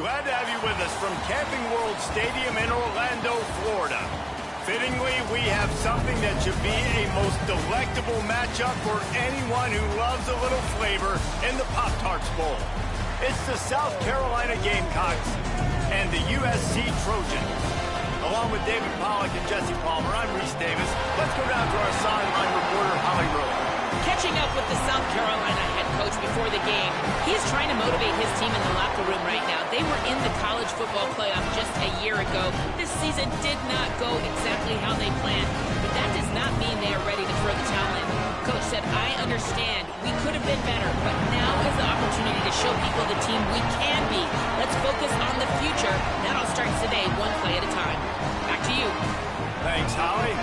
Glad to have you with us from Camping World Stadium in Orlando, Florida. Fittingly, we have something that should be a most delectable matchup for anyone who loves a little flavor in the Pop-Tarts Bowl. It's the South Carolina Gamecocks and the USC Trojans. Along with David Pollack and Jesse Palmer, I'm Reese Davis. Let's go down to our sideline reporter, Holly Rowe. Catching up with the South Carolina head coach before the game, he is trying to motivate his team in the locker room right now. They were in the college football playoff just a year ago. This season did not go exactly how they planned, but that does not mean they are ready to throw the towel in. Coach said, I understand. We could have been better, but now is the opportunity to show people the team we can be. Let's focus on the future. That all starts today, one play at a time. Back to you. Thanks, Holly.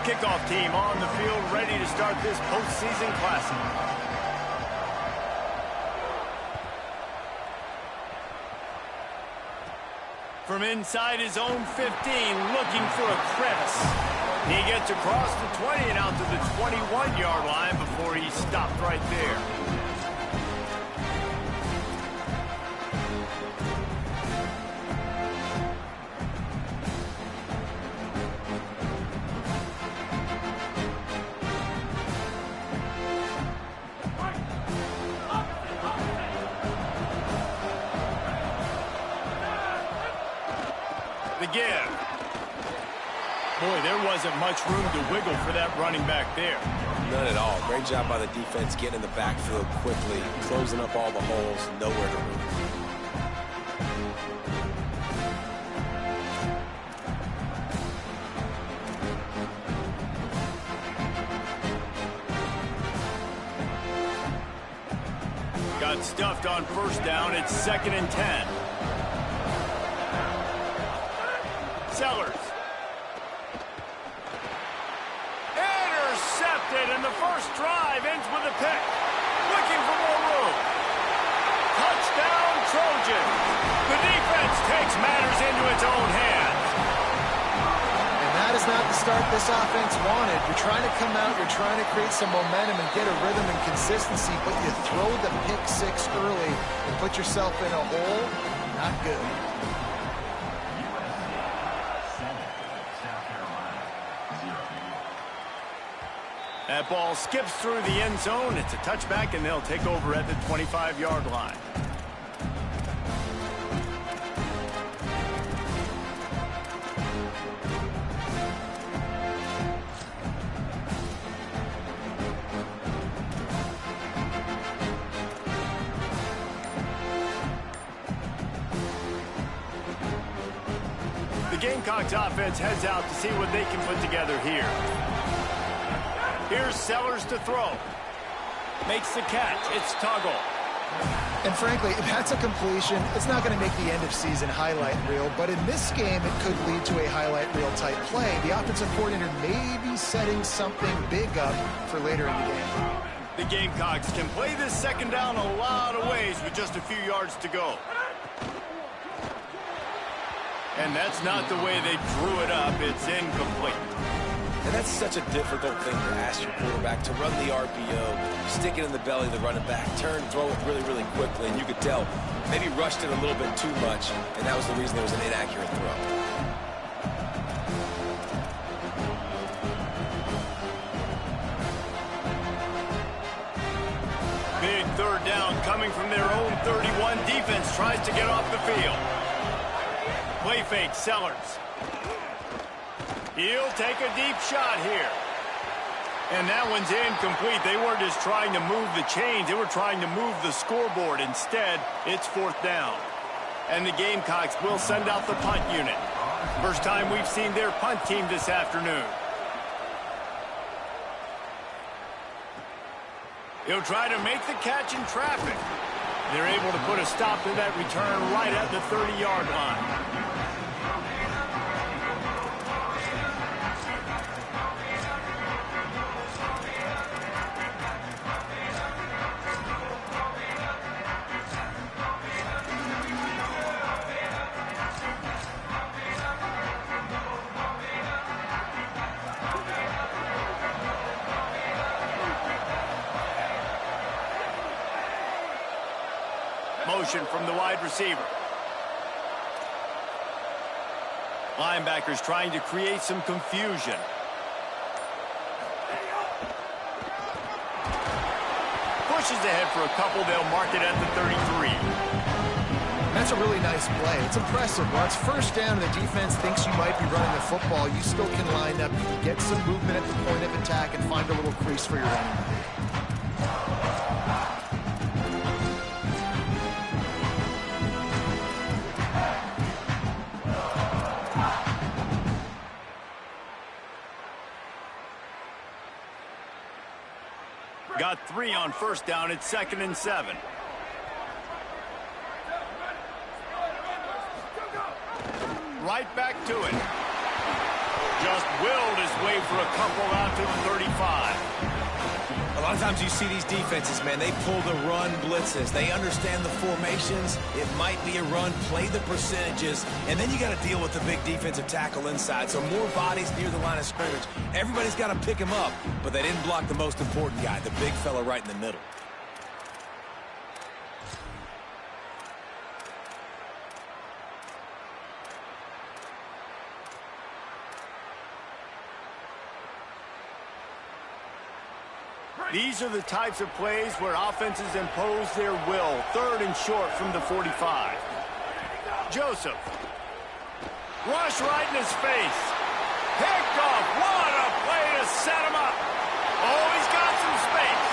Kickoff team on the field, ready to start this postseason classic. From inside his own 15, looking for a crevice. He gets across the 20 and out to the 21-yard line before he stopped right there. The give. Boy, there wasn't much room to wiggle for that running back there. None at all. Great job by the defense getting in the backfield quickly, closing up all the holes, nowhere to move. Got stuffed on first down. It's 2nd and 10. Sellers. Intercepted, and the first drive ends with a pick. Looking for more room. Touchdown, Trojans. The defense takes matters into its own hands. And that is not the start this offense wanted. You're trying to come out, you're trying to create some momentum and get a rhythm and consistency, but you throw the pick six early and put yourself in a hole. Not good. That ball skips through the end zone. It's a touchback, and they'll take over at the 25-yard line. The Gamecocks offense heads out to see what they can put together here. Here's Sellers to throw. Makes the catch. It's Tuggle. And frankly, if that's a completion, it's not going to make the end-of-season highlight reel. But in this game, it could lead to a highlight reel-type play. The offensive coordinator may be setting something big up for later in the game. The Gamecocks can play this second down a lot of ways with just a few yards to go. And that's not the way they drew it up. It's incomplete. And that's such a difficult thing to ask your quarterback, to run the RPO, stick it in the belly of the running back, turn, throw it really, really quickly. And you could tell maybe rushed it a little bit too much, and that was the reason it was an inaccurate throw. Big third down coming from their own 31. Defense tries to get off the field. Play fake, Sellers. He'll take a deep shot here. And that one's incomplete. They weren't just trying to move the chains. They were trying to move the scoreboard. Instead, it's 4th down. And the Gamecocks will send out the punt unit. First time we've seen their punt team this afternoon. He'll try to make the catch in traffic. They're able to put a stop to that return right at the 30-yard line. motion from the wide receiver. Linebackers trying to create some confusion. Pushes ahead for a couple. They'll mark it at the 33. That's a really nice play. It's impressive. While it's first down and the defense thinks you might be running the football, you still can line up, you can get some movement at the point of attack and find a little crease for your running back. Got 3 on first down. It's 2nd and 7. Right back to it. Just willed his way for a couple out to the 35. A lot of times you see these defenses, man, they pull the run blitzes. They understand the formations. It might be a run, play the percentages, and then you got to deal with the big defensive tackle inside. So more bodies near the line of scrimmage. Everybody's got to pick him up, but they didn't block the most important guy, the big fella right in the middle. These are the types of plays where offenses impose their will. 3rd and short from the 45. Joseph. Rush right in his face. Picked off. What a play to set him up. Oh, he's got some space.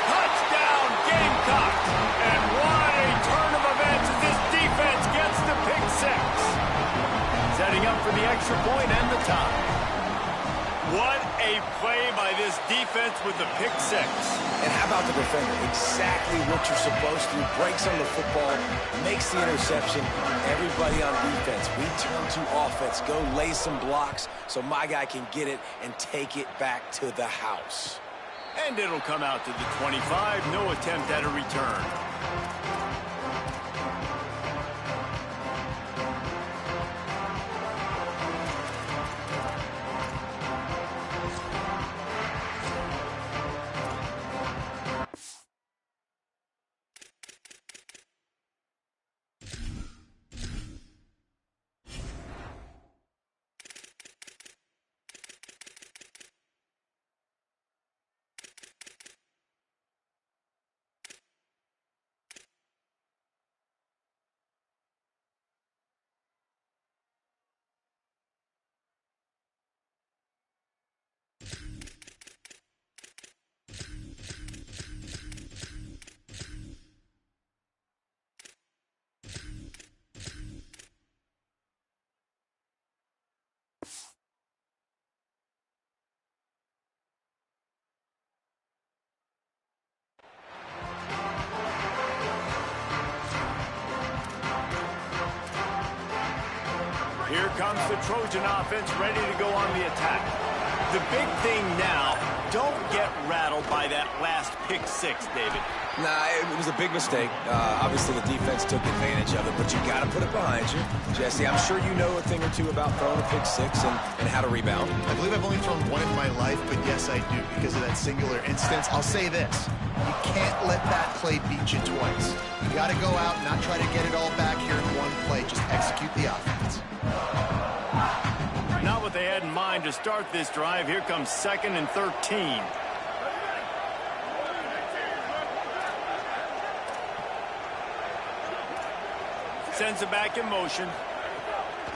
Touchdown, Gamecocks. And what a turn of events as this defense gets the pick 6. Setting up for the extra point and the tie. What a play by this defense with the pick 6. And how about the defender? Exactly what you're supposed to. Breaks on the football, makes the interception. Everybody on defense, we turn to offense. Go lay some blocks so my guy can get it and take it back to the house. And it'll come out to the 25. No attempt at a return. Here comes the Trojan offense ready to go on the attack. The big thing now, don't get rattled by that last pick 6, David. Nah, it was a big mistake. Obviously, the defense took advantage of it, but you got to put it behind you. Jesse, I'm sure you know a thing or two about throwing a pick 6 and how to rebound. I believe I've only thrown one in my life, but yes, I do because of that singular instance. I'll say this. You can't let that play beat you twice. You got to go out and not try to get it all back here in one play. Just execute the offense. Not what they had in mind to start this drive. Here comes 2nd and 13. Sends it back in motion.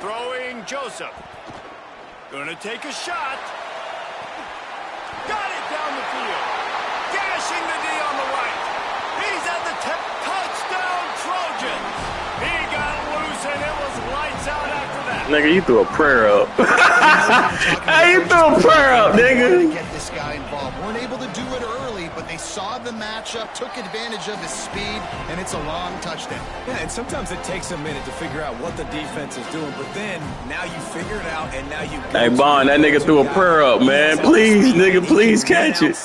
Throwing Joseph. Going to take a shot. Got it down the field. Dashing the D on the right. He's at the touchdown Trojans. He got loose and it was lights out after that. Nigga, you threw a prayer up. Hey, you threw a prayer up, nigga. Get this guy involved. Weren't able to do it early, but they saw the matchup, took advantage of his speed, and it's a long touchdown. Yeah, and sometimes it takes a minute to figure out what the defense is doing, but then now you figure it out, and now you. Hey, Bond, that nigga threw a prayer up, man. Please, nigga, please catch it.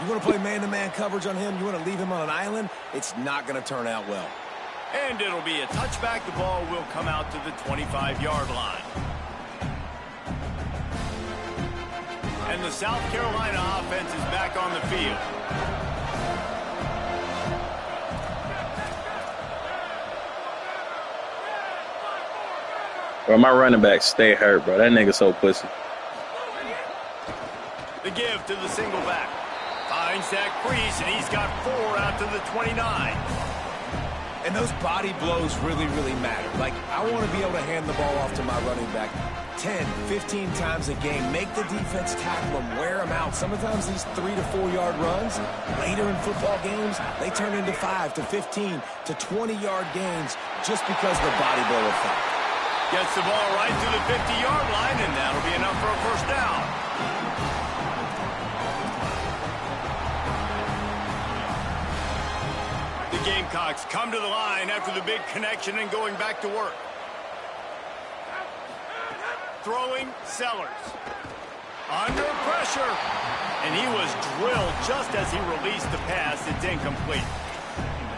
You want to play man-to-man coverage on him? You want to leave him on an island? It's not going to turn out well. And it'll be a touchback. The ball will come out to the 25-yard line. And the South Carolina offense is back on the field. Bro, my running back stay hurt, bro. That nigga so pussy. The give to the single back. Finds that crease, and he's got 4 out to the 29. And those body blows really, really matter. Like, I want to be able to hand the ball off to my running back 10, 15 times a game. Make the defense tackle them, wear them out. Sometimes these 3 to 4 yard runs, later in football games, they turn into 5 to 15 to 20 yard gains just because of the body blow effect. Gets the ball right to the 50-yard line, and that'll be enough for a first down. The Gamecocks come to the line after the big connection and going back to work. Throwing Sellers. Under pressure. And he was drilled just as he released the pass. It's incomplete.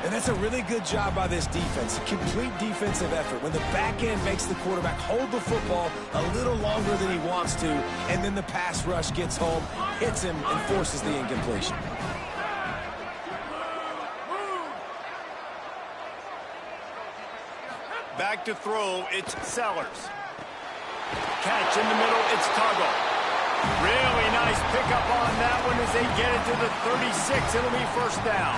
And that's a really good job by this defense. A complete defensive effort. When the back end makes the quarterback hold the football a little longer than he wants to, and then the pass rush gets home, hits him, and forces the incompletion. Back to throw, it's Sellers. Catch in the middle, it's Tuggle. Really nice pickup on that one as they get it to the 36. It'll be first down.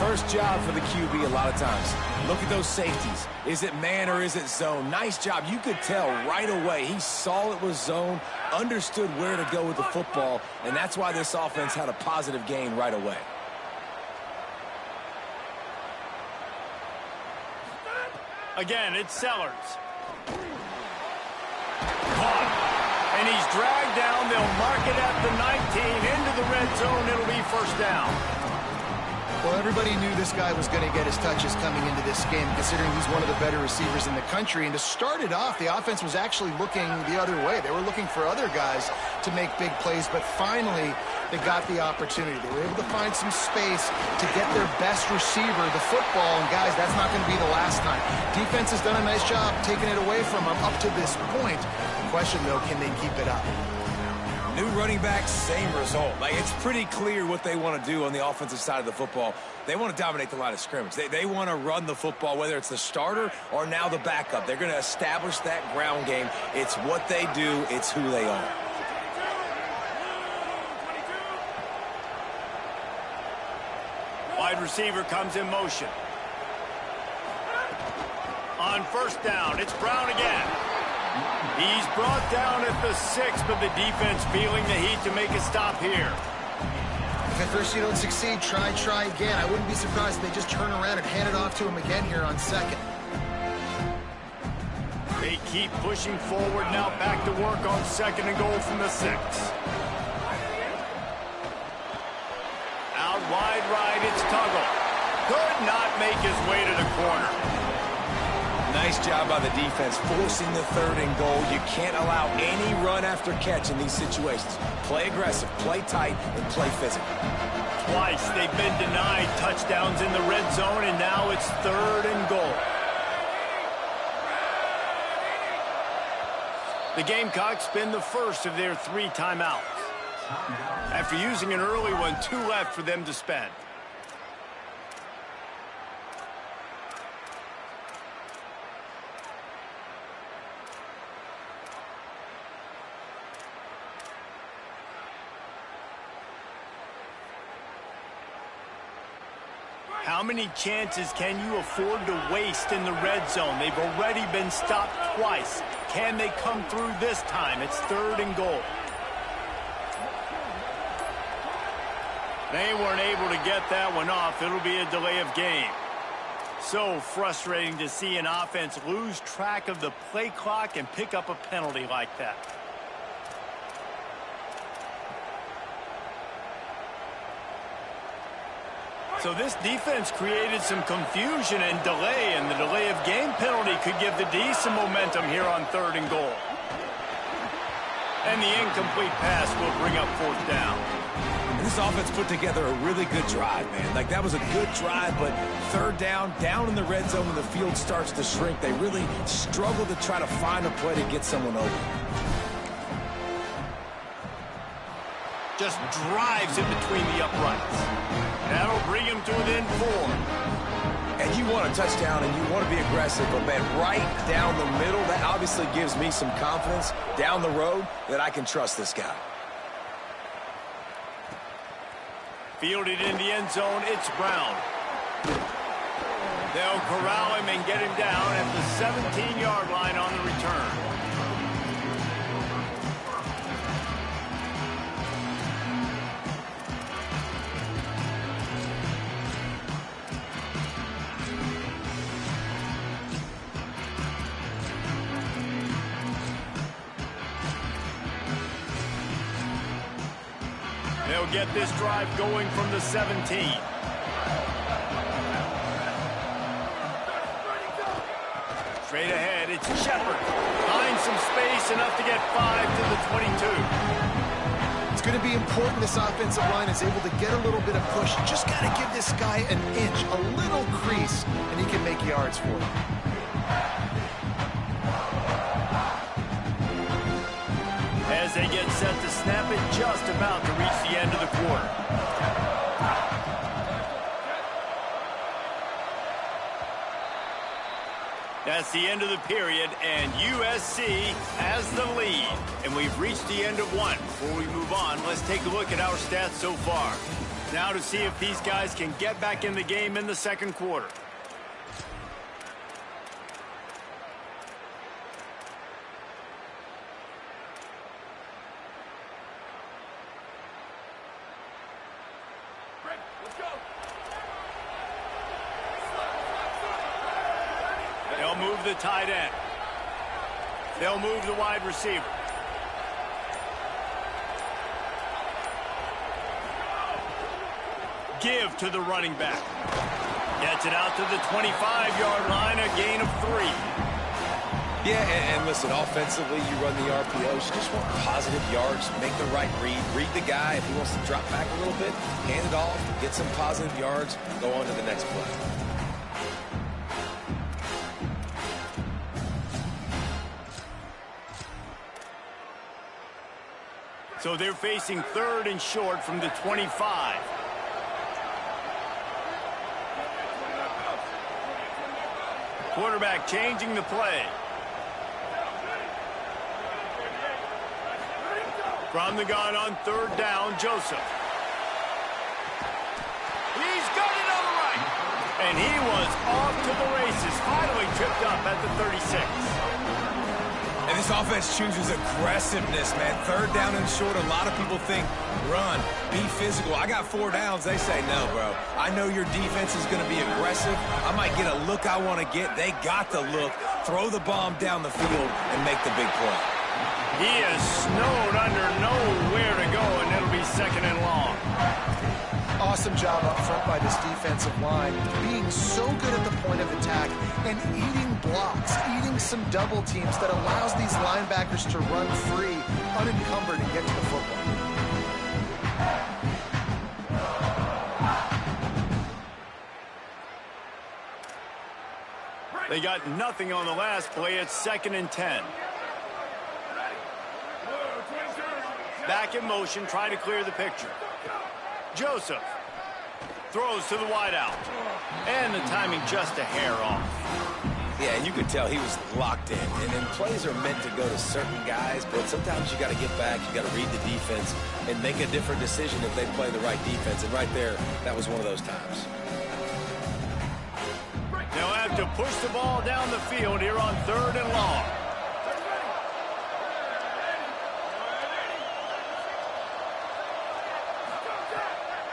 First job for the QB a lot of times. Look at those safeties. Is it man or is it zone? Nice job. You could tell right away. He saw it was zone, understood where to go with the football, and that's why this offense had a positive gain right away. Again, it's Sellers. Caught. And he's dragged down. They'll mark it at the 19. Into the red zone. It'll be first down. Well, everybody knew this guy was going to get his touches coming into this game, considering he's one of the better receivers in the country. And to start it off, the offense was actually looking the other way. They were looking for other guys to make big plays, but finally they got the opportunity. They were able to find some space to get their best receiver the football. And, guys, that's not going to be the last time. Defense has done a nice job taking it away from them up to this point. The question, though, can they keep it up? New running back, same result. Like, it's pretty clear what they want to do on the offensive side of the football. They want to dominate the line of scrimmage. They want to run the football, whether it's the starter or now the backup. They're going to establish that ground game. It's what they do. It's who they are. Wide receiver comes in motion. On first down, it's Brown again. He's brought down at the 6, but the defense feeling the heat to make a stop here. If at first you don't succeed, try again. I wouldn't be surprised if they just turn around and hand it off to him again here on second. They keep pushing forward now, back to work on second and goal from the 6. Out wide right, it's Tuggle. Could not make his way to the corner. Nice job by the defense, forcing the 3rd and goal. You can't allow any run after catch in these situations. Play aggressive, play tight, and play physical. Twice they've been denied touchdowns in the red zone, and now it's 3rd and goal. The Gamecocks spend the first of their 3 timeouts. After using an early one, 2 left for them to spend. How many chances can you afford to waste in the red zone? They've already been stopped twice. Can they come through this time? It's 3rd and goal. They weren't able to get that one off. It'll be a delay of game. So frustrating to see an offense lose track of the play clock and pick up a penalty like that. So this defense created some confusion and delay, and the delay of game penalty could give the D some momentum here on 3rd and goal. And the incomplete pass will bring up 4th down. And this offense put together a really good drive, man. Like, that was a good drive, but 3rd down in the red zone when the field starts to shrink, they really struggle to try to find a play to get someone open. Just drives in between the uprights. That'll bring him to within 4. And you want a touchdown and you want to be aggressive, but man, right down the middle, that obviously gives me some confidence down the road that I can trust this guy. Fielded in the end zone, it's Brown. They'll corral him and get him down at the 17-yard line on the return. They'll get this drive going from the 17. Straight ahead, it's Shepard. Finds some space, enough to get 5 to the 22. It's going to be important this offensive line is able to get a little bit of push. You just got to give this guy an inch, a little crease, and he can make yards for you. As they get set to snap it, just about to reach the end of the quarter. That's the end of the period, and USC has the lead. And we've reached the end of one. Before we move on, let's take a look at our stats so far. Now to see if these guys can get back in the game in the second quarter. They'll move the tight end. They'll move the wide receiver. Give to the running back. Gets it out to the 25-yard line, a gain of 3. Yeah, and listen, offensively, you run the RPOs. You just want positive yards, make the right read the guy. If he wants to drop back a little bit, hand it off, get some positive yards, go on to the next play. So they're facing 3rd and short from the 25. Quarterback changing the play. From the gun on 3rd down, Joseph. He's got it on the right. And he was off to the races, finally tripped up at the 36. And this offense chooses aggressiveness, man. 3rd down and short, a lot of people think run, be physical. I got 4 downs. They say, no, bro. I know your defense is going to be aggressive. I might get a look I want to get. They got the look. Throw the bomb down the field and make the big play. He is snowed under, nowhere to go, and it'll be 2nd and long. Awesome job up front by this defensive line, being so good at the point of attack and eating blocks, eating some double teams that allows these linebackers to run free, unencumbered, and get to the football. They got nothing on the last play. It's 2nd and 10. Back in motion, trying to clear the picture. Joseph throws to the wideout. And the timing just a hair off. Yeah, and you could tell he was locked in. And plays are meant to go to certain guys, but sometimes you got to get back, you got to read the defense, and make a different decision if they play the right defense. And right there, that was one of those times. They'll have to push the ball down the field here on 3rd and long.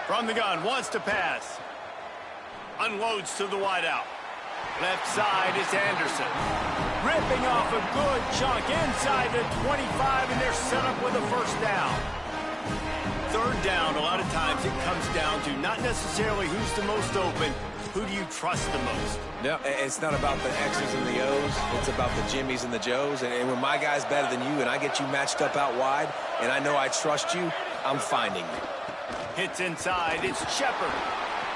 From the gun, wants to pass. Unloads to the wideout. Left side is Anderson. Ripping off a good chunk inside the 25, and they're set up with a 1st down. 3rd down, a lot of times it comes down to not necessarily who's the most open, who do you trust the most? No, it's not about the X's and the O's. It's about the Jimmies and the Joes. And when my guy's better than you and I get you matched up out wide and I know I trust you, I'm finding you. Hits inside, it's Shepard.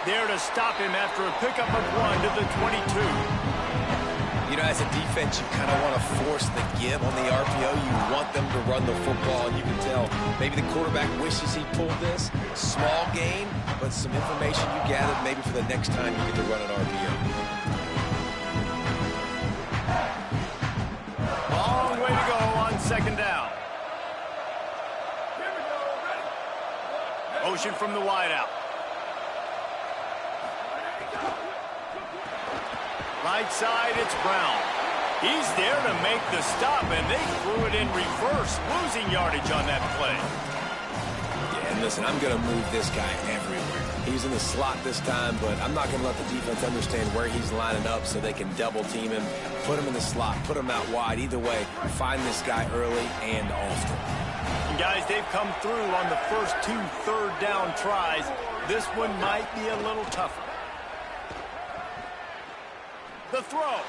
There to stop him after a pickup of 1 to the 22. You know, as a defense, you kind of want to force the give on the RPO. You want them to run the football, and you can tell maybe the quarterback wishes he pulled this. small gain, but some information you gathered maybe for the next time you get to run an RPO. Long way to go on second down. Motion from the wideout. Right side, it's Brown. He's there to make the stop, and they threw it in reverse, losing yardage on that play. Yeah, and listen, I'm going to move this guy everywhere. He's in the slot this time, but I'm not going to let the defense understand where he's lining up so they can double team him, put him in the slot, put him out wide. Either way, find this guy early and often. And guys, they've come through on the first 2 third-down tries. This one might be a little tougher. The throw.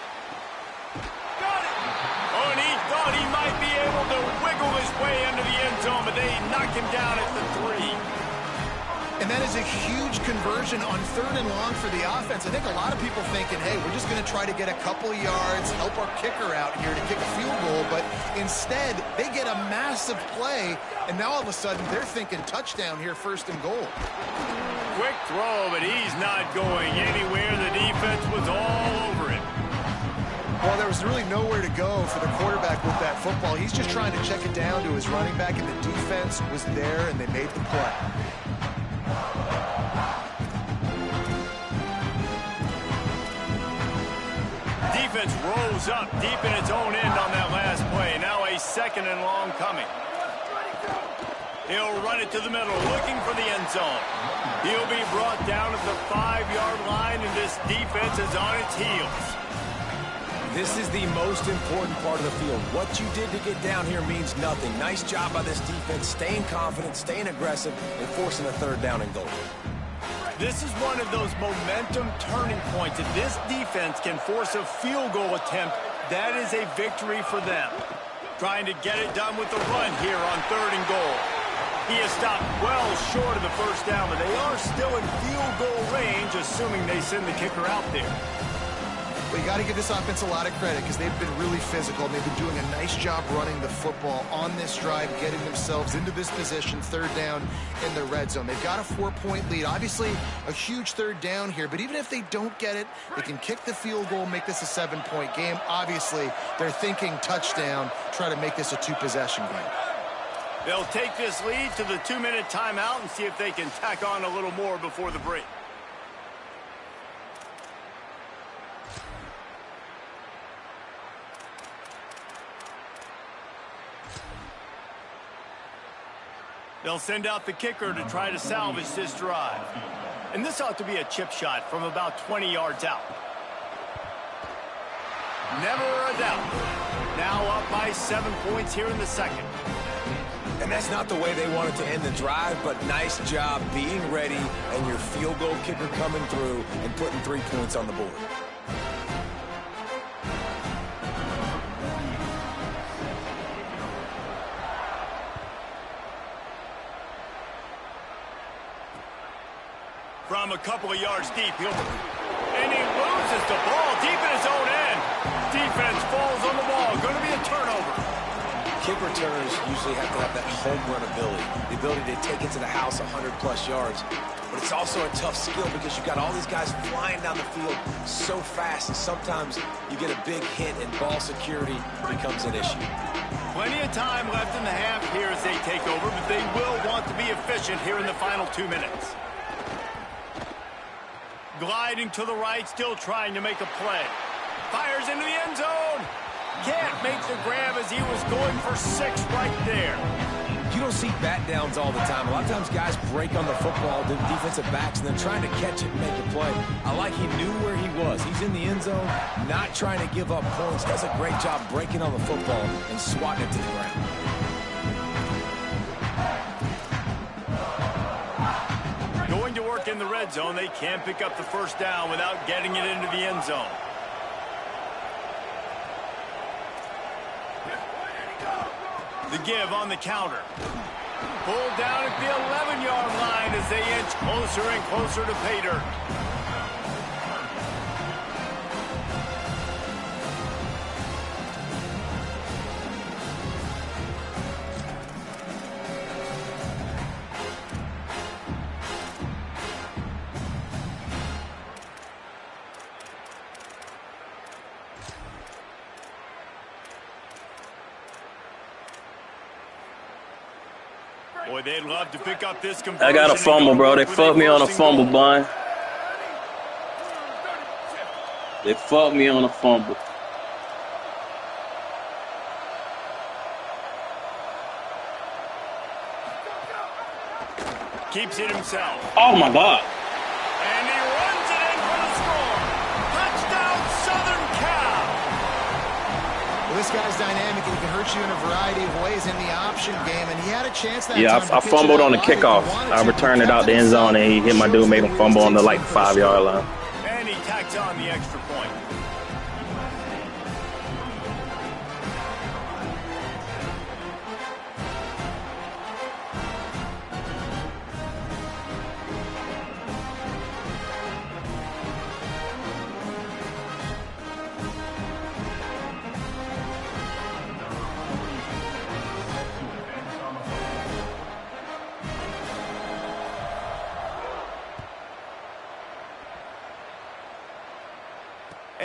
Got it. Oh, and he thought he might be able to wiggle his way into the end zone, but they knocked him down at the 3. And that is a huge conversion on 3rd and long for the offense. I think a lot of people thinking, hey, we're just going to try to get a couple of yards, help our kicker out here to kick a field goal. But instead, they get a massive play, and now all of a sudden they're thinking touchdown here, 1st and goal. Quick throw, but he's not going anywhere. The defense was all over him. Well, there was really nowhere to go for the quarterback with that football. He's just trying to check it down to his running back, and the defense was there, and they made the play. Defense rose up deep in its own end on that last play. Now a 2nd and long coming. He'll run it to the middle, looking for the end zone. He'll be brought down at the 5-yard line, and this defense is on its heels. This is the most important part of the field. What you did to get down here means nothing. Nice job by this defense, staying confident, staying aggressive, and forcing a 3rd down and goal. This is one of those momentum turning points. If this defense can force a field goal attempt, that is a victory for them. Trying to get it done with the run here on 3rd and goal. He has stopped well short of the 1st down, but they are still in field goal range, assuming they send the kicker out there. Well, you got to give this offense a lot of credit because they've been really physical. They've been doing a nice job running the football on this drive, getting themselves into this position, 3rd down in the red zone. They've got a 4-point lead. Obviously, a huge 3rd down here, but even if they don't get it, they can kick the field goal, make this a 7-point game. Obviously, they're thinking touchdown, try to make this a 2-possession game. They'll take this lead to the 2-minute timeout and see if they can tack on a little more before the break. They'll send out the kicker to try to salvage this drive. And this ought to be a chip shot from about 20 yards out. Never a doubt. Now up by 7 points here in the 2nd. And that's not the way they wanted to end the drive, but nice job being ready and your field goal kicker coming through and putting 3 points on the board. From a couple of yards deep, and he loses the ball deep in his own end. Defense falls on the ball. Going to be a turnover. Kick returners usually have to have that home run ability, the ability to take it to the house 100-plus yards. But it's also a tough skill because you've got all these guys flying down the field so fast, and sometimes you get a big hit and ball security becomes an issue. Plenty of time left in the half here as they take over, but they will want to be efficient here in the final 2 minutes. Gliding to the right, still trying to make a play. Fires into the end zone. Can't make the grab as he was going for 6 right there. You don't see bat downs all the time. A lot of times guys break on the football, the defensive backs, and then trying to catch it and make a play. I like he knew where he was. He's in the end zone, not trying to give up points. Does a great job breaking on the football and swatting it to the ground. Going to work in the red zone, they can't pick up the 1st down without getting it into the end zone. The give on the counter. Pulled down at the 11-yard line as they inch closer and closer to pay dirt. Boy, they'd love to pick up this conversion. I got a fumble, bro. They fucked me on a fumble, bun. They fucked me on a fumble. Keeps it himself. Oh, my God. And he runs it in for the score. Touchdown, Southern Cal. Well, this guy's dynamic, and he can hurt you in a variety of ways in the option game, and he had a chance that Yeah, time I fumbled on the kickoff. I returned it out the end zone, and he hit my dude, made him fumble on the, 5-yard line. And he tacks on the extra point.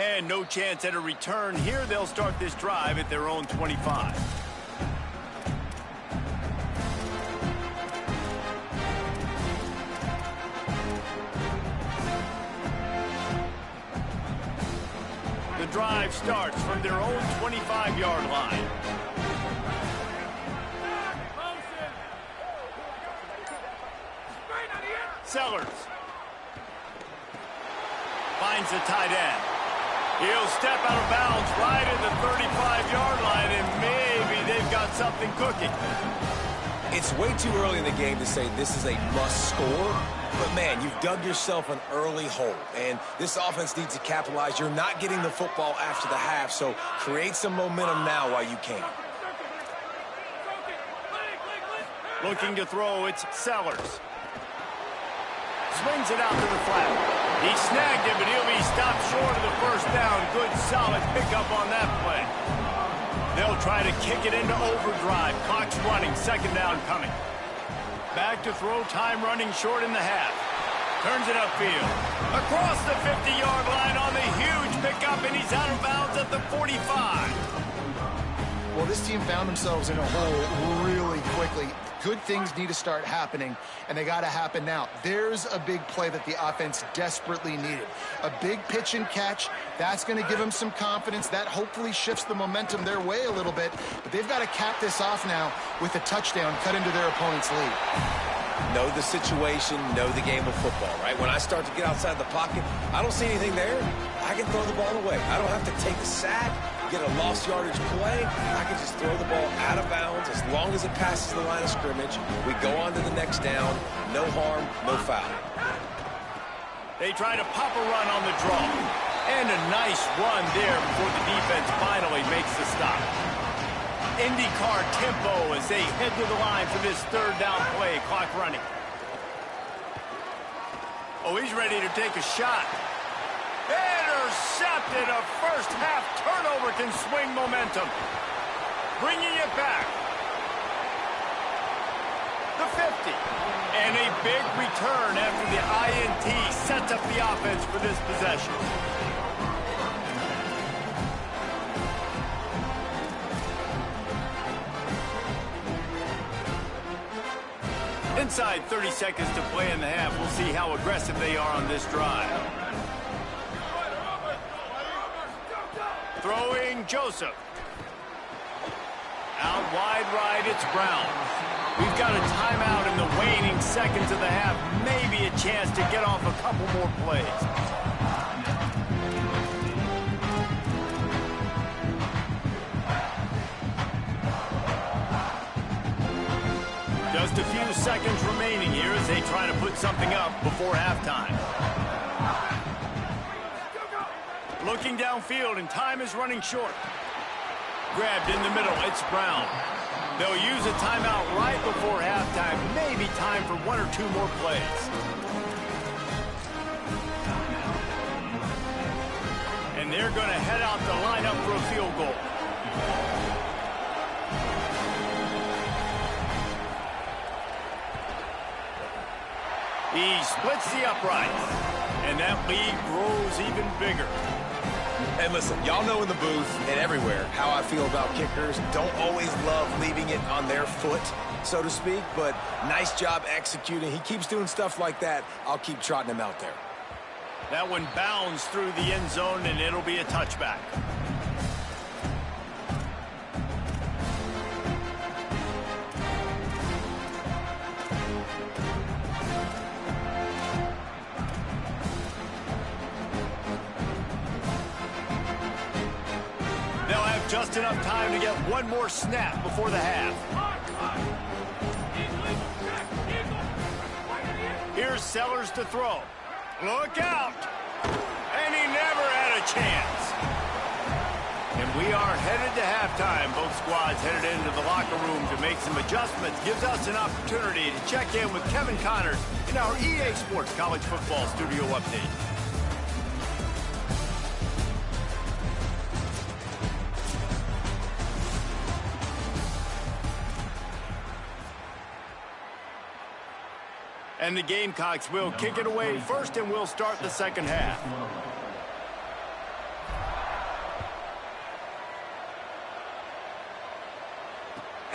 And no chance at a return here. They'll start this drive at their own 25. The drive starts from their own 25-yard line. Sellers finds the tight end. He'll step out of bounds right at the 35-yard line, and maybe they've got something cooking. It's way too early in the game to say this is a must score, but man, you've dug yourself an early hole, and this offense needs to capitalize. You're not getting the football after the half, so create some momentum now while you can. Looking to throw, it's Sellers. Swings it out to the flat. He snagged it, but he'll be stopped short of the first down. Good, solid pickup on that play. They'll try to kick it into overdrive. Clock's running, second down coming. Back to throw, time running short in the half. Turns it upfield. Across the 50-yard line on the huge pickup, and he's out of bounds at the 45. Well, this team found themselves in a hole really quickly. Good things need to start happening, and they got to happen now. There's a big play that the offense desperately needed. A big pitch and catch. That's going to give them some confidence. That hopefully shifts the momentum their way a little bit. But they've got to cap this off now with a touchdown cut into their opponent's lead. Know the situation, know the game of football, right? When I start to get outside the pocket, I don't see anything there. I can throw the ball away. I don't have to take a sack, get a lost yardage play. I can just throw the ball out of bounds as long as it passes the line of scrimmage. We go on to the next down. No harm, no foul. They try to pop a run on the draw. And a nice run there before the defense finally makes the stop. IndyCar tempo as they head to the line for this third down play. Clock running. Oh, he's ready to take a shot. Intercepted. A first half turnover can swing momentum. Bringing it back. The 50. And a big return after the INT sets up the offense for this possession. Inside 30 seconds to play in the half. We'll see how aggressive they are on this drive. Throwing Joseph. Out wide right, it's Brown. We've got a timeout in the waning seconds of the half. Maybe a chance to get off a couple more plays. Just a few seconds remaining here as they try to put something up before halftime. Looking downfield, and time is running short. Grabbed in the middle, it's Brown. They'll use a timeout right before halftime. Maybe time for one or two more plays. And they're going to head out the lineup for a field goal. He splits the uprights, and that lead grows even bigger. And listen, y'all know in the booth and everywhere how I feel about kickers. Don't always love leaving it on their foot, so to speak, but nice job executing. He keeps doing stuff like that. I'll keep trotting him out there. That one bounds through the end zone, and it'll be a touchback. They'll have just enough time to get one more snap before the half. Here's Sellers to throw. Look out! And he never had a chance. And we are headed to halftime. Both squads headed into the locker room to make some adjustments. Gives us an opportunity to check in with Kevin Connors in our EA Sports College Football Studio Update. And the Gamecocks will kick it away first, and we'll start the second half.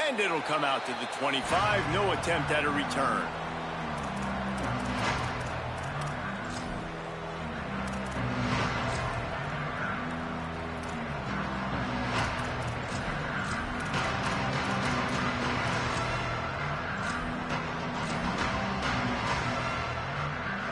And it'll come out to the 25. No attempt at a return.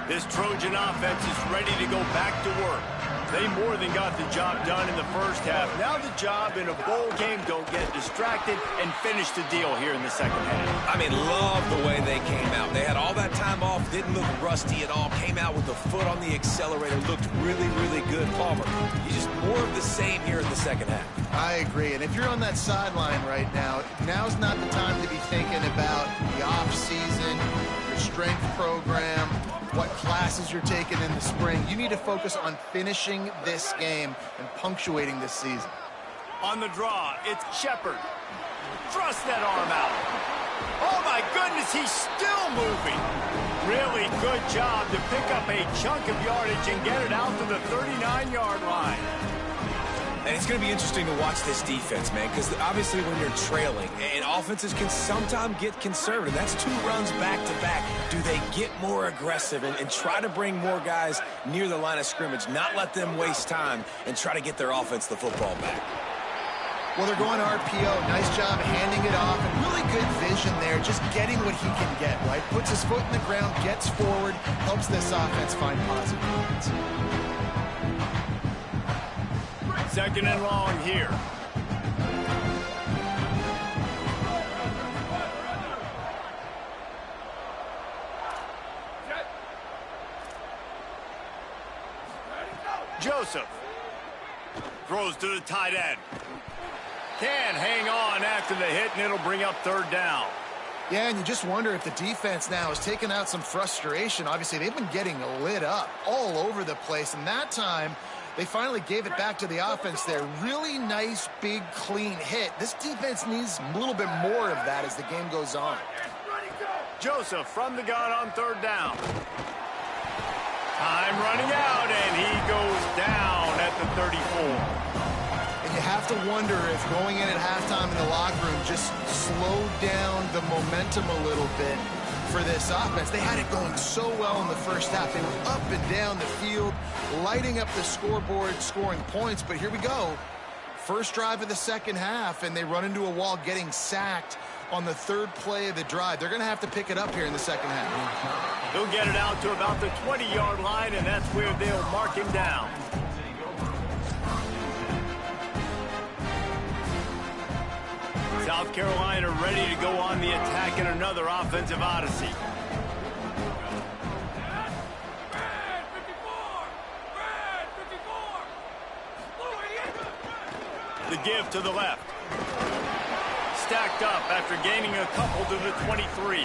This Trojan offense is ready to go back to work. They more than got the job done in the first half. Now the job in a bowl game, don't get distracted and finish the deal here in the second half. I mean, love the way they came out. They had all that time off, didn't look rusty at all, came out with the foot on the accelerator, looked really, really good. Palmer, you just more of the same here in the second half. I agree, and if you're on that sideline right now, now's not the time to be thinking about the off-season, your strength program, what classes you're taking in the spring. You need to focus on finishing this game and punctuating this season. On the draw, it's Shepard. Thrust that arm out. Oh, my goodness, he's still moving. Really good job to pick up a chunk of yardage and get it out to the 39-yard line. And it's going to be interesting to watch this defense, man, because obviously when you're trailing, and offenses can sometimes get conservative. That's two runs back-to-back. Do they get more aggressive and try to bring more guys near the line of scrimmage, not let them waste time, and try to get their offense the football back? Well, they're going RPO. Nice job handing it off, and really good vision there, just getting what he can get, right? Puts his foot in the ground, gets forward, helps this offense find positive points. Second and long here. Joseph throws to the tight end. Can hang on after the hit, and it'll bring up third down. Yeah, and you just wonder if the defense now has taken out some frustration. Obviously, they've been getting lit up all over the place, and that time they finally gave it back to the offense there. Really nice, big, clean hit. This defense needs a little bit more of that as the game goes on. Joseph from the gun on third down. Time running out, and he goes down at the 34. And you have to wonder if going in at halftime in the locker room just slowed down the momentum a little bit for this offense. They had it going so well in the first half. They were up and down the field, lighting up the scoreboard, scoring points. But here we go. First drive of the second half, and they run into a wall, getting sacked on the third play of the drive. They're going to have to pick it up here in the second half. They'll get it out to about the 20-yard line, and that's where they'll mark him down. South Carolina ready to go on the attack in another offensive odyssey. The give to the left. Stacked up after gaining a couple to the 23.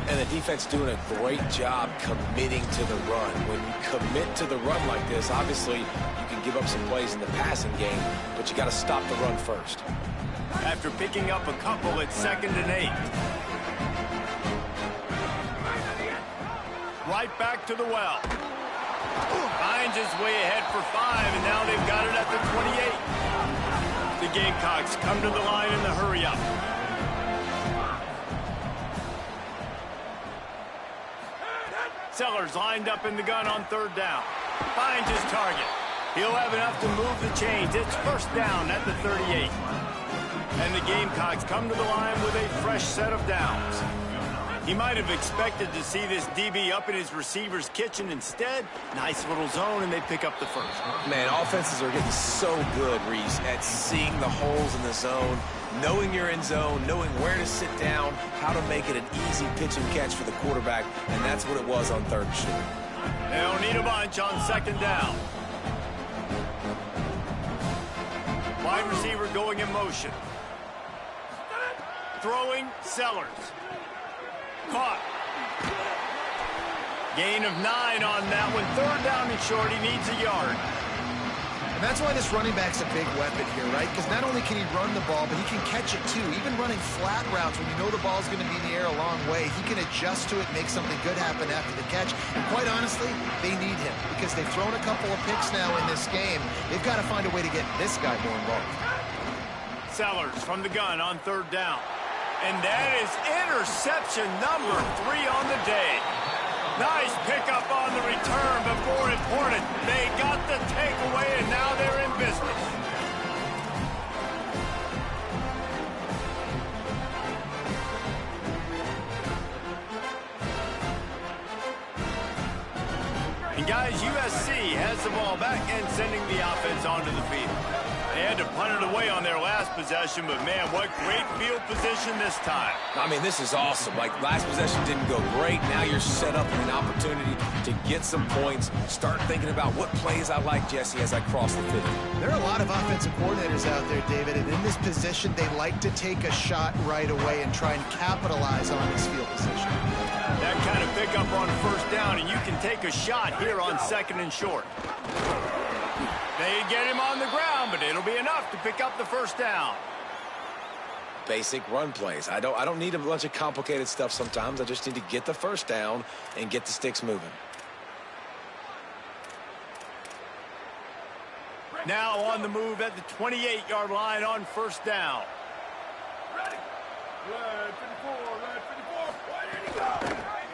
And the defense doing a great job committing to the run. When you commit to the run like this, obviously you can give up some plays in the passing game, but you got to stop the run first. After picking up a couple, it's 2nd and 8. Right back to the well. Finds his way ahead for 5, and now they've got it at the 28. The Gamecocks come to the line in the hurry-up. Sellers lined up in the gun on 3rd down. Finds his target. He'll have enough to move the chains. It's 1st down at the 38. And the Gamecocks come to the line with a fresh set of downs. He might have expected to see this DB up in his receiver's kitchen. Instead, nice little zone, and they pick up the first. Man, offenses are getting so good, Reese, at seeing the holes in the zone, knowing you're in zone, knowing where to sit down, how to make it an easy pitch and catch for the quarterback, and that's what it was on 3rd and short. They don't need a bunch on 2nd down. Wide receiver going in motion. Throwing, Sellers. Caught. Gain of 9 on that one. 3rd down and short. He needs a yard. And that's why this running back's a big weapon here, right? Because not only can he run the ball, but he can catch it too. Even running flat routes when you know the ball's going to be in the air a long way, he can adjust to it, make something good happen after the catch. And quite honestly, they need him because they've thrown a couple of picks now in this game. They've got to find a way to get this guy more involved. Sellers from the gun on 3rd down. And that is interception number 3 on the day. Nice pickup on the return, but more important, they got the takeaway, and now they're in business. And guys, USC has the ball back and sending the offense onto the field. They had to punt it away on their last possession, but man, what great field position this time. I mean, this is awesome. Like, last possession didn't go great. Now you're set up with an opportunity to get some points. Start thinking about what plays I like, Jesse, as I cross the 50. There are a lot of offensive coordinators out there, David, and in this position, they like to take a shot right away and try and capitalize on this field position. That kind of pickup on 1st down, and you can take a shot here on 2nd and short. They get him on the ground, but it'll be enough to pick up the 1st down. Basic run plays. I don't need a bunch of complicated stuff sometimes. I just need to get the 1st down and get the sticks moving. Now on the move at the 28-yard line on 1st down.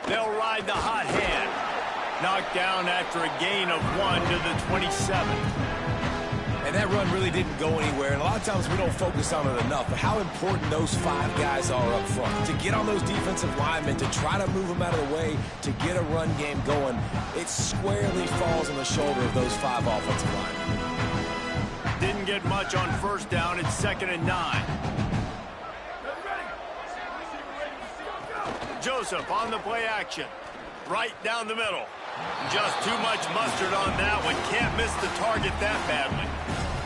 They'll ride the hot hand. Knocked down after a gain of 1 to the 27. And that run really didn't go anywhere. And a lot of times we don't focus on it enough. But how important those 5 guys are up front. To get on those defensive linemen, to try to move them out of the way, to get a run game going, it squarely falls on the shoulder of those 5 offensive linemen. Didn't get much on 1st down. It's 2nd and 9. Joseph on the play action. Right down the middle. Just too much mustard on that one. Can't miss the target that badly.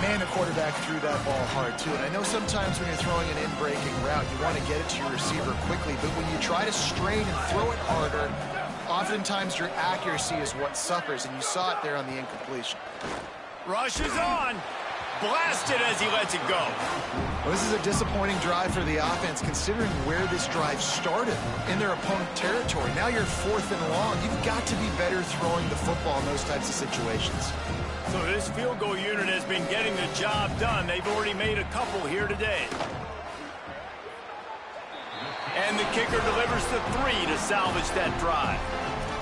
Man, the quarterback threw that ball hard, too. And I know sometimes when you're throwing an in-breaking route, you want to get it to your receiver quickly. But when you try to strain and throw it harder, oftentimes your accuracy is what suffers. And you saw it there on the incompletion. Rush is on. Blasted as he lets it go. Well, this is a disappointing drive for the offense, considering where this drive started in their opponent territory. Now you're 4th and long. You've got to be better throwing the football in those types of situations. So this field goal unit has been getting the job done. They've already made a couple here today. And the kicker delivers the 3 to salvage that drive.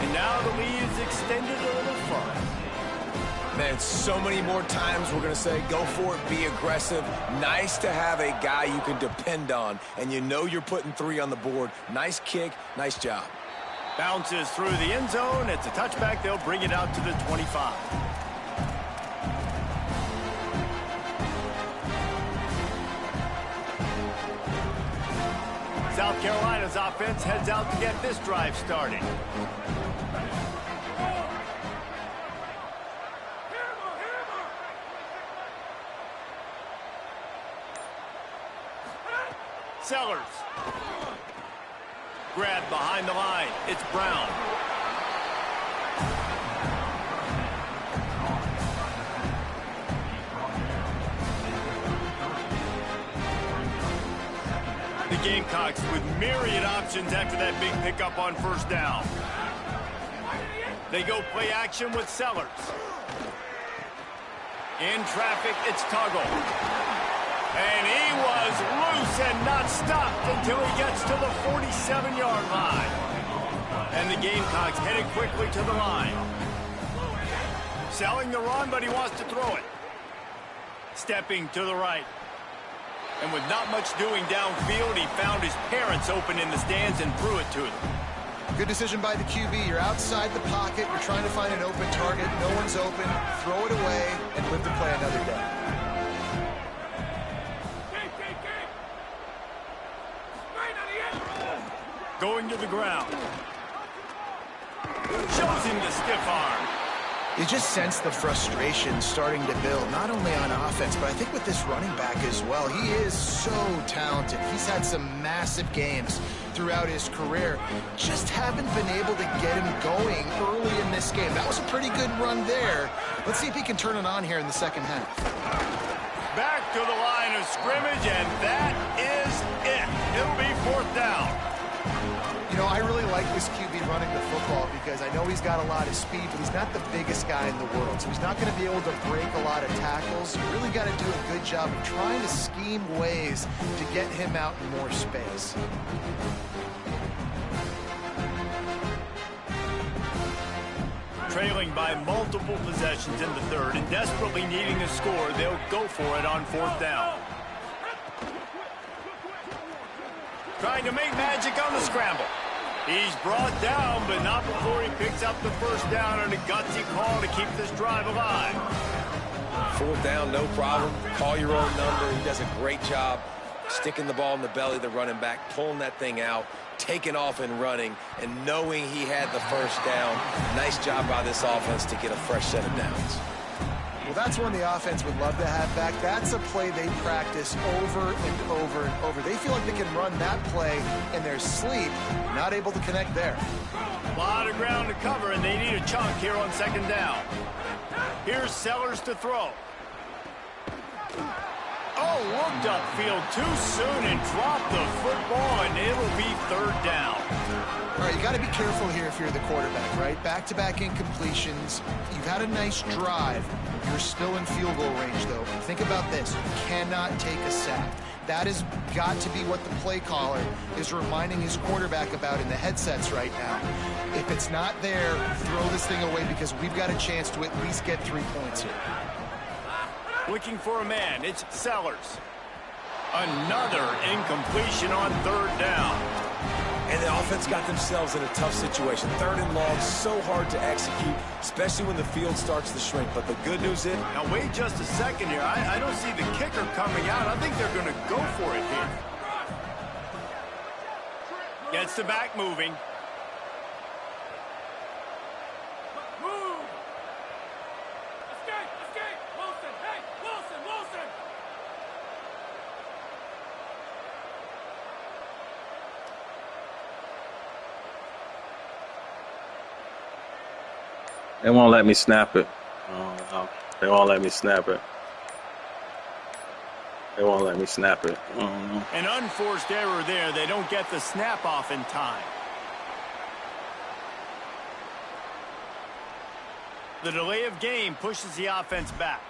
And now the lead is extended a little further. Man, so many more times we're going to say, go for it, be aggressive. Nice to have a guy you can depend on, and you know you're putting 3 on the board. Nice kick, nice job. Bounces through the end zone. It's a touchback. They'll bring it out to the 25. South Carolina's offense heads out to get this drive started. Sellers. Grab behind the line. It's Brown. The Gamecocks with myriad options after that big pickup on 1st down. They go play action with Sellers. In traffic, it's Tuggle. And he was loose and not stopped until he gets to the 47-yard line. And the Gamecocks headed quickly to the line. Selling the run, but he wants to throw it. Stepping to the right. And with not much doing downfield, he found his parents open in the stands and threw it to them. Good decision by the QB. You're outside the pocket. You're trying to find an open target. No one's open. Throw it away and live to play another day. Going to the ground. Shows him the stiff arm. You just sense the frustration starting to build, not only on offense, but I think with this running back as well. He is so talented. He's had some massive games throughout his career. Just haven't been able to get him going early in this game. That was a pretty good run there. Let's see if he can turn it on here in the second half. Back to the line of scrimmage, and that is it. It'll be 4th down. You know, I really like this QB running the football because I know he's got a lot of speed, but he's not the biggest guy in the world. So he's not going to be able to break a lot of tackles. You really got to do a good job of trying to scheme ways to get him out in more space. Trailing by multiple possessions in the third and desperately needing a score, they'll go for it on 4th down. Trying to make magic on the scramble. He's brought down, but not before he picks up the 1st down on a gutsy call to keep this drive alive. 4th down, no problem. Call your own number. He does a great job sticking the ball in the belly of the running back, pulling that thing out, taking off and running, and knowing he had the 1st down. Nice job by this offense to get a fresh set of downs. Well, that's one the offense would love to have back. That's a play they practice over and over and over. They feel like they can run that play in their sleep, not able to connect there. A lot of ground to cover, and they need a chunk here on 2nd down. Here's Sellers to throw. Oh, looked upfield too soon and dropped the football, and it'll be 3rd down. All right, you got to be careful here if you're the quarterback, right? Back-to-back incompletions. You've had a nice drive. You're still in field goal range, though. Think about this. You cannot take a sack. That has got to be what the play caller is reminding his quarterback about in the headsets right now. If it's not there, throw this thing away because we've got a chance to at least get 3 points here. Looking for a man. It's Sellers. Another incompletion on 3rd down. And the offense got themselves in a tough situation. 3rd and long, so hard to execute, especially when the field starts to shrink. But the good news is... Now, wait just a second here. I don't see the kicker coming out. I think they're going to go for it here. Gets the back moving. They won't let me snap it. Oh, they won't let me snap it. They won't let me snap it. An unforced error there. They don't get the snap off in time. The delay of game pushes the offense back.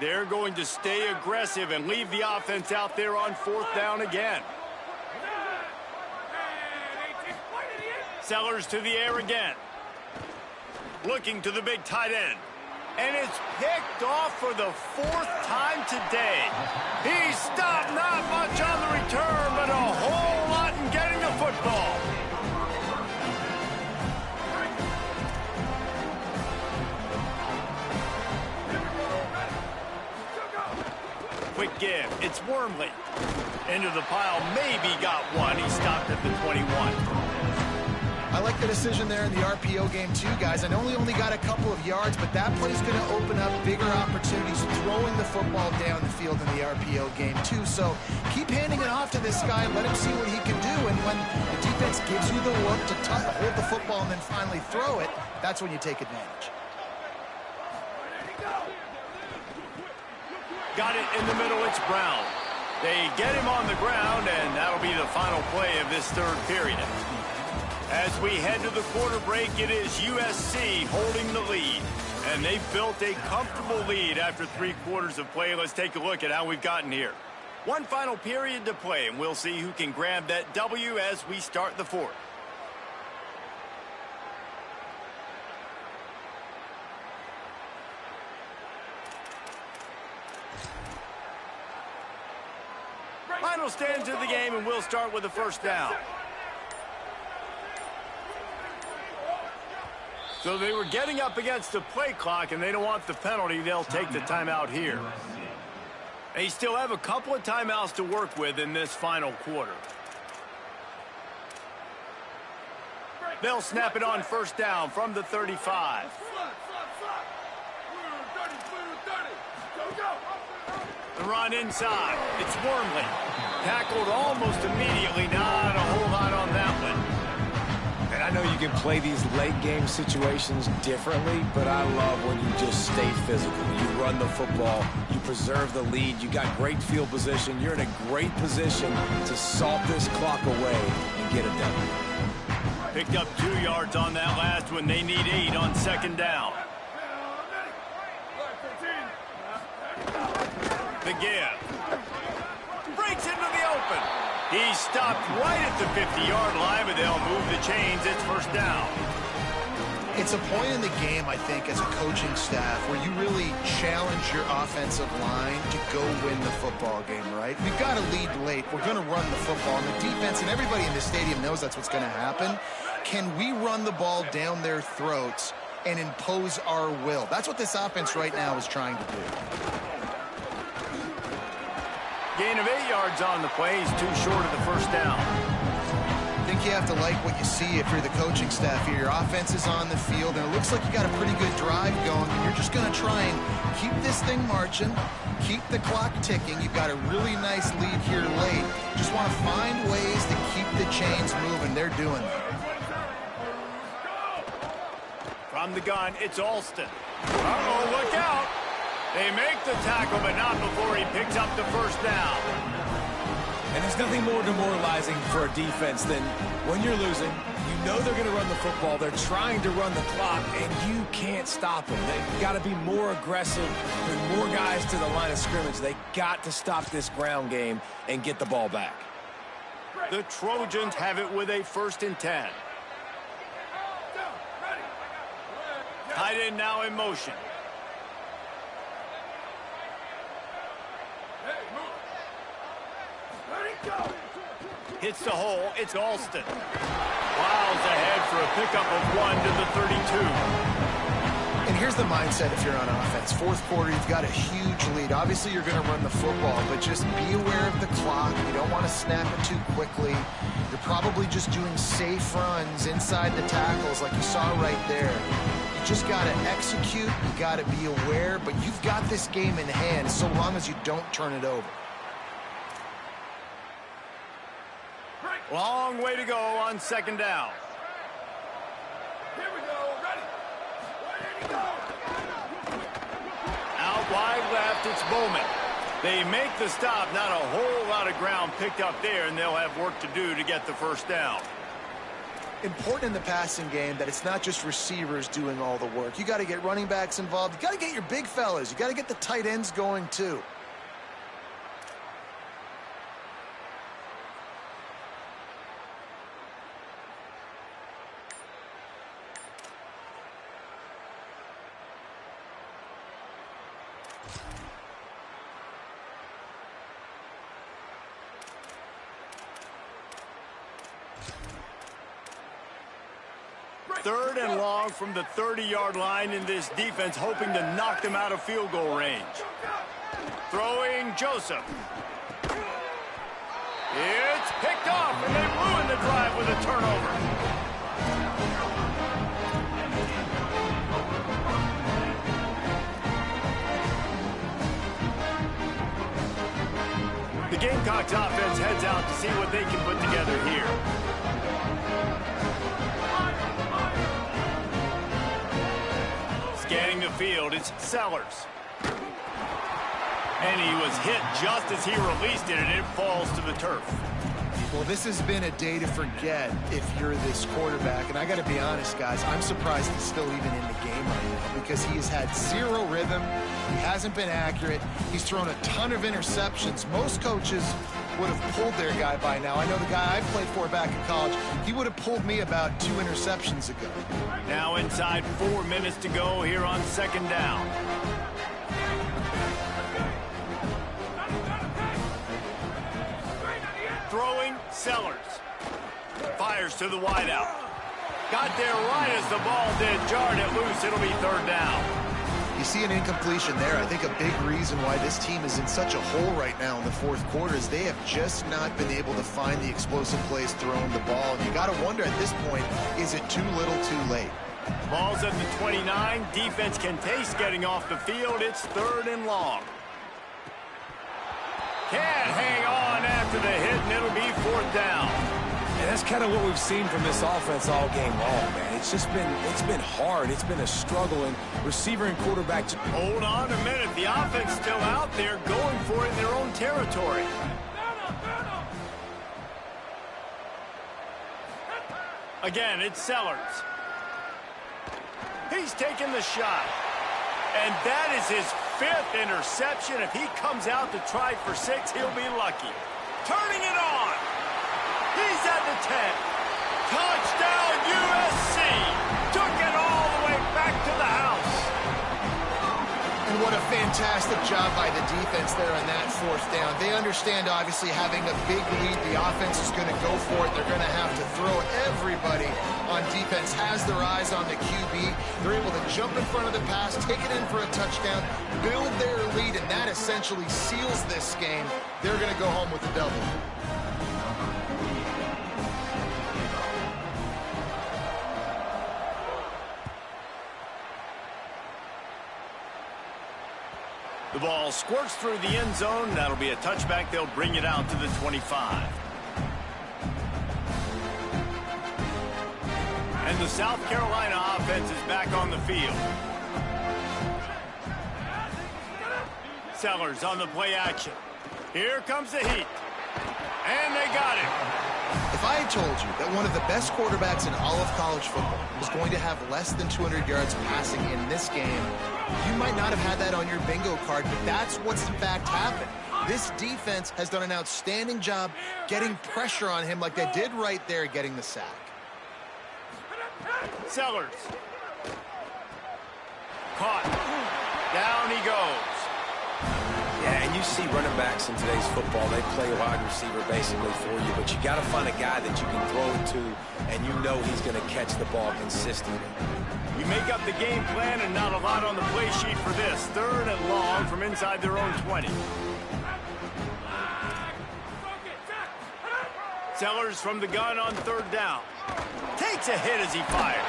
They're going to stay aggressive and leave the offense out there on 4th down again. Sellers to the air again. Looking to the big tight end. And it's picked off for the 4th time today. He stopped not much on the return, but a whole lot in getting the football. Quick give. It's Wormley. Into the pile. Maybe got one. He stopped at the 21. I like the decision there in the RPO game too, guys. I know he only got a couple of yards, but that play's going to open up bigger opportunities throwing the football down the field in the RPO game too. So keep handing it off to this guy and let him see what he can do. And when the defense gives you the look to hold the football and then finally throw it, that's when you take advantage. Got it in the middle, it's Brown. They get him on the ground, and that'll be the final play of this third period. As we head to the quarter break, it is USC holding the lead. And they've built a comfortable lead after 3 quarters of play. Let's take a look at how we've gotten here. One final period to play, and we'll see who can grab that W as we start the fourth. Final stands of the game, and we'll start with the first down. So they were getting up against the play clock, and they don't want the penalty. They'll take the timeout here. They still have a couple of timeouts to work with in this final quarter. They'll snap it on first down from the 35. The run inside. It's Wormley. Tackled almost immediately. Not a whole lot on that one. And I know you can play these late game situations differently, but I love when you just stay physical. You run the football, you preserve the lead, you got great field position, you're in a great position to salt this clock away and get it done. Picked up 2 yards on that last one. They need 8 on second down. The give. Breaks into the open. He stopped right at the 50-yard line, but they'll move the chains. It's first down. It's a point in the game, I think, as a coaching staff where you really challenge your offensive line to go win the football game, right? We've got to lead late. We're going to run the football. And the defense and everybody in the stadium knows that's what's going to happen. Can we run the ball down their throats and impose our will? That's what this offense right now is trying to do. Gain of 8 yards on the play. He's too short of the first down. I think you have to like what you see if you're the coaching staff here. Your offense is on the field, and it looks like you got a pretty good drive going. You're just going to try and keep this thing marching, keep the clock ticking. You've got a really nice lead here late. Just want to find ways to keep the chains moving. They're doing that. From the gun, it's Alston. Uh-oh, look out. They make the tackle, but not before he picks up the first down. And there's nothing more demoralizing for a defense than when you're losing, you know they're going to run the football, they're trying to run the clock, and you can't stop them. They've got to be more aggressive, bring more guys to the line of scrimmage. They got to stop this ground game and get the ball back. The Trojans have it with a 1st and 10. Tight end now in motion. Hits the hole. It's Alston. Plows ahead for a pickup of 1 to the 32. And here's the mindset if you're on offense. 4th quarter, you've got a huge lead. Obviously, you're going to run the football, but just be aware of the clock. You don't want to snap it too quickly. You're probably just doing safe runs inside the tackles like you saw right there. You just got to execute. You got to be aware, but you've got this game in hand so long as you don't turn it over. Long way to go on second down. Here we go. Ready. Out wide left, it's Bowman. They make the stop. Not a whole lot of ground picked up there, and they'll have work to do to get the first down. Important in the passing game that it's not just receivers doing all the work. You got to get running backs involved. You got to get your big fellas. You got to get the tight ends going too. Third and long from the 30-yard line, in this defense hoping to knock them out of field goal range. Throwing Joseph. It's picked off, and they ruin the drive with a turnover. The Gamecocks offense heads out to see what they can put together here. Scanning the field, it's Sellers. And he was hit just as he released it, and it falls to the turf. Well, this has been a day to forget if you're this quarterback. And I got to be honest, guys, I'm surprised he's still even in the game right now because he has had zero rhythm. He hasn't been accurate. He's thrown a ton of interceptions. Most coaches would have pulled their guy by now. I know the guy I played for back in college, he would have pulled me about 2 interceptions ago. Now inside 4 minutes to go here on second down. Throwing, Sellers. Fires to the wideout. Got there right as the ball did. Jarred it loose. It'll be third down. You see an incompletion there. I think a big reason why this team is in such a hole right now in the fourth quarter is they have just not been able to find the explosive plays throwing the ball. And you got to wonder at this point, is it too little too late? Ball's at the 29. Defense can taste getting off the field. It's third and long. Can't hang on after the hit, and it'll be fourth down. And that's kind of what we've seen from this offense all game long, man. It's been hard. It's been a struggle, and receiver and quarterback. Hold on a minute. The offense still out there going for it in their own territory. Again, it's Sellers. He's taking the shot. And that is his 5th interception. If he comes out to try for 6, he'll be lucky. Turning it on. He's at the 10. Touchdown, USC. Took it all the way back to the house. And what a fantastic job by the defense there on that fourth down. They understand, obviously, having a big lead. The offense is going to go for it. They're going to have to throw. Everybody on defense has their eyes on the QB. They're able to jump in front of the pass, take it in for a touchdown, build their lead, and that essentially seals this game. They're going to go home with the W. The ball squirts through the end zone. That'll be a touchback. They'll bring it out to the 25. And the South Carolina offense is back on the field. Sellers on the play action. Here comes the heat. And they got it. If I had told you that one of the best quarterbacks in all of college football was going to have less than 200 yards passing in this game, you might not have had that on your bingo card, but that's what's in fact happened. This defense has done an outstanding job getting pressure on him like they did right there, getting the sack. Sellers. Caught. Down he goes. Yeah, and you see running backs in today's football, they play wide receiver basically for you, but you got to find a guy that you can throw it to, and you know he's going to catch the ball consistently. You make up the game plan and not a lot on the play sheet for this. Third and long from inside their own 20. Sellers from the gun on third down. Takes a hit as he fires.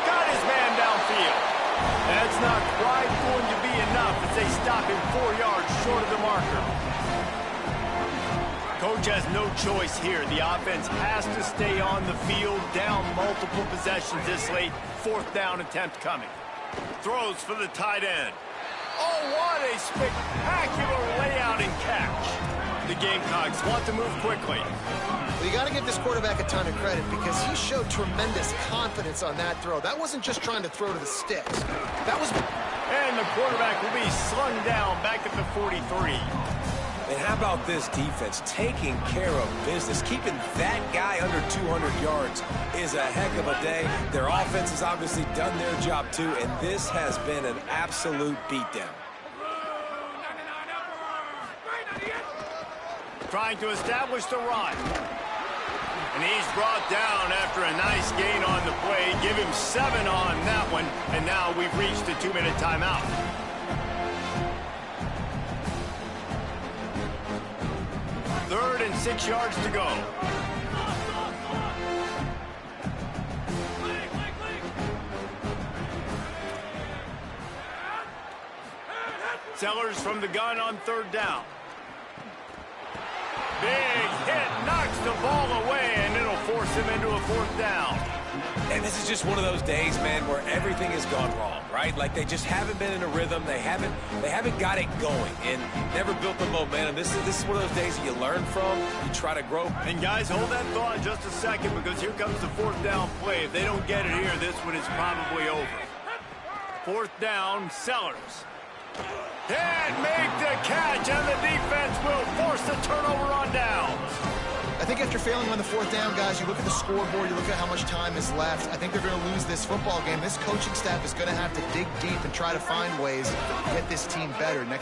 Got his man downfield. That's not quite going to be enough as they stop him 4 yards short of the marker. Coach has no choice here. The offense has to stay on the field, down multiple possessions this late. Fourth down attempt coming. Throws for the tight end. Oh, what a spectacular layout and catch. The Gamecocks want to move quickly. Well, you got to give this quarterback a ton of credit because he showed tremendous confidence on that throw. That wasn't just trying to throw to the sticks. That was... And the quarterback will be slung down back at the 43. And how about this defense taking care of business? Keeping that guy under 200 yards is a heck of a day. Their offense has obviously done their job too, and this has been an absolute beatdown. Trying to establish the run. And he's brought down after a nice gain on the play. Give him 7 on that one. And now we've reached a 2-minute timeout. Third and 6 yards to go. Sellers from the gun on third down. Big hit, knocks the ball away, and it'll force him into a fourth down. And this is just one of those days, man, where everything has gone wrong, right? Like they just haven't been in a rhythm. They haven't got it going and never built the momentum. This is one of those days that you learn from, you try to grow. And guys, hold that thought just a second, because here comes the fourth down play. If they don't get it here, this one is probably over. Fourth down, Sellers. And make the catch, and the defense will force the turnover on downs. I think after failing on the fourth down, guys, you look at the scoreboard, you look at how much time is left. I think they're going to lose this football game. This coaching staff is going to have to dig deep and try to find ways to get this team better. Next